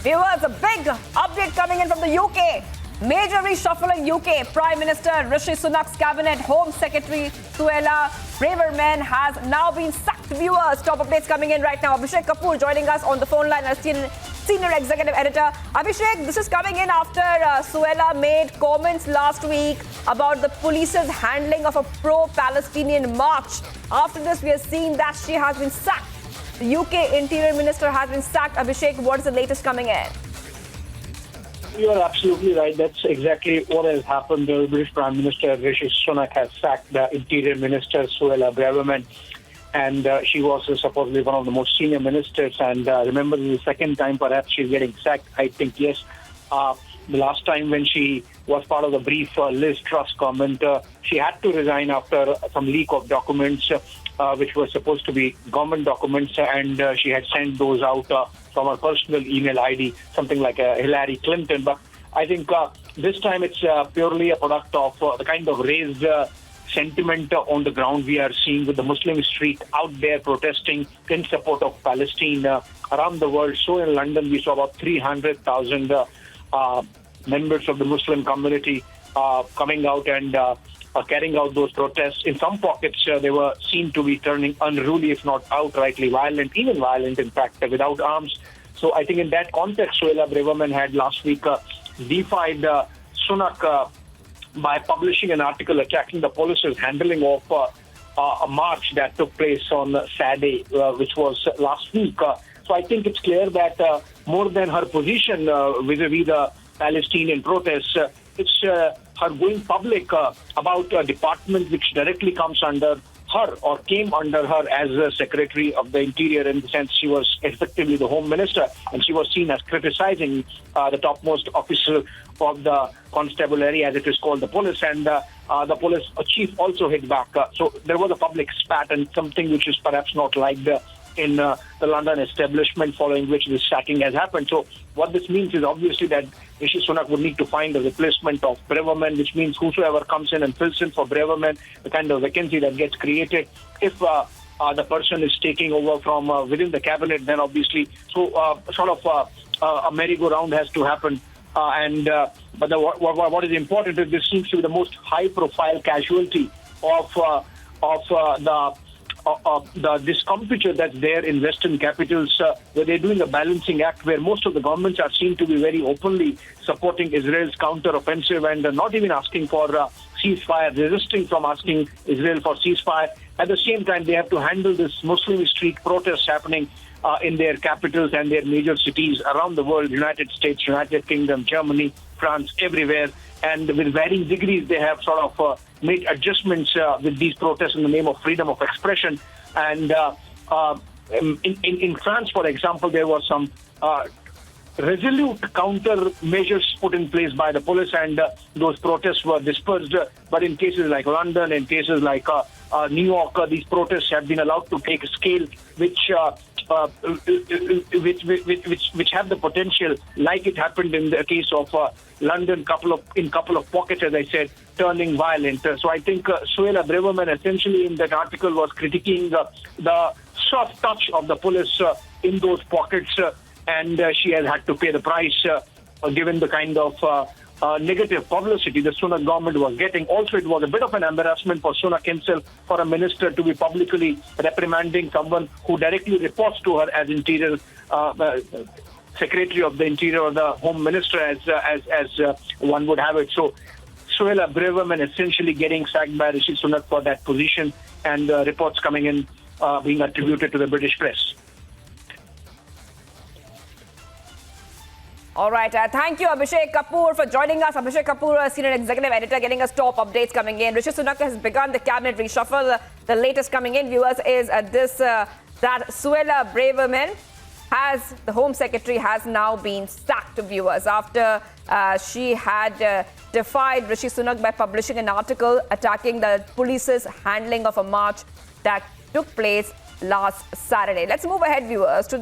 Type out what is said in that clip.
Viewers, a big update coming in from the UK. Major reshuffle in UK. Prime Minister Rishi Sunak's cabinet Home Secretary Suella Braverman has now been sacked. Viewers, top updates coming in right now. Abhishek Kapoor joining us on the phone line as Senior Executive Editor. Abhishek, this is coming in after Suella made comments last week about the police's handling of a pro-Palestinian march. After this, we are seeing that she has been sacked. The UK Interior Minister has been sacked. Abhishek, what is the latest coming in? You are absolutely right. That's exactly what has happened. The British Prime Minister Rishi Sunak has sacked the Interior Minister Suella Braverman, and she was supposedly one of the most senior ministers. And remember, this is the second time perhaps she's getting sacked. I think, yes. The last time when she was part of the brief Liz Truss government, she had to resign after some leak of documents, which were supposed to be government documents, and she had sent those out from her personal email ID, something like Hillary Clinton. But I think this time it's purely a product of the kind of raised sentiment on the ground we are seeing with the Muslim street out there protesting in support of Palestine around the world. So in London, we saw about 300,000 members of the Muslim community coming out and carrying out those protests. In some pockets, they were seen to be turning unruly, if not outrightly violent, even violent, in fact, without arms. So I think in that context, Suella Braverman had last week defied Sunak by publishing an article attacking the police's handling of a march that took place on Saturday, which was last week. So I think it's clear that more than her position vis-a-vis the Palestinian protests, it's her going public about a department which directly comes under her or came under her as Secretary of the Interior, in the sense she was effectively the Home Minister, and she was seen as criticizing the topmost officer of the constabulary, as it is called, the police, and the police chief also hit back. So there was a public spat, and something which is perhaps not liked in the London establishment, following which this sacking has happened. So what this means is obviously that Rishi Sunak would need to find a replacement of Braverman, which means whosoever comes in and fills in for Braverman, the kind of vacancy that gets created, if the person is taking over from within the cabinet, then obviously a merry-go-round has to happen. But what is important is this seems to be the most high-profile casualty of the discomfiture that's there in Western capitals, where they're doing a balancing act, where most of the governments are seen to be very openly supporting Israel's counter-offensive and not even asking for ceasefire, resisting from asking Israel for ceasefire. At the same time, they have to handle this Muslim street protests happening in their capitals and their major cities around the world: United States, United Kingdom, Germany, France, everywhere. And with varying degrees, they have sort of made adjustments with these protests in the name of freedom of expression. And in France, for example, there was some resolute countermeasures put in place by the police, and those protests were dispersed. But in cases like London, in cases like New York, these protests have been allowed to take a scale which have the potential, like it happened in the case of London, couple of pockets, as I said, turning violent. So I think Suella Braverman essentially in that article was critiquing the soft touch of the police in those pockets, and she has had to pay the price given the kind of negative publicity the Sunak government was getting. Also, it was a bit of an embarrassment for Sunak himself, for a minister to be publicly reprimanding someone who directly reports to her as Interior Secretary of the Interior, or the Home Minister, as one would have it. So Suella Braverman essentially getting sacked by Rishi Sunak for that position, and reports coming in being attributed to the British press. All right. Thank you, Abhishek Kapoor, for joining us. Abhishek Kapoor, Senior Executive Editor, getting us top updates coming in. Rishi Sunak has begun the cabinet reshuffle. The latest coming in, viewers, is that Suella Braverman, the Home Secretary, has now been sacked, viewers, after she had defied Rishi Sunak by publishing an article attacking the police's handling of a march that took place last Saturday. Let's move ahead, viewers, to the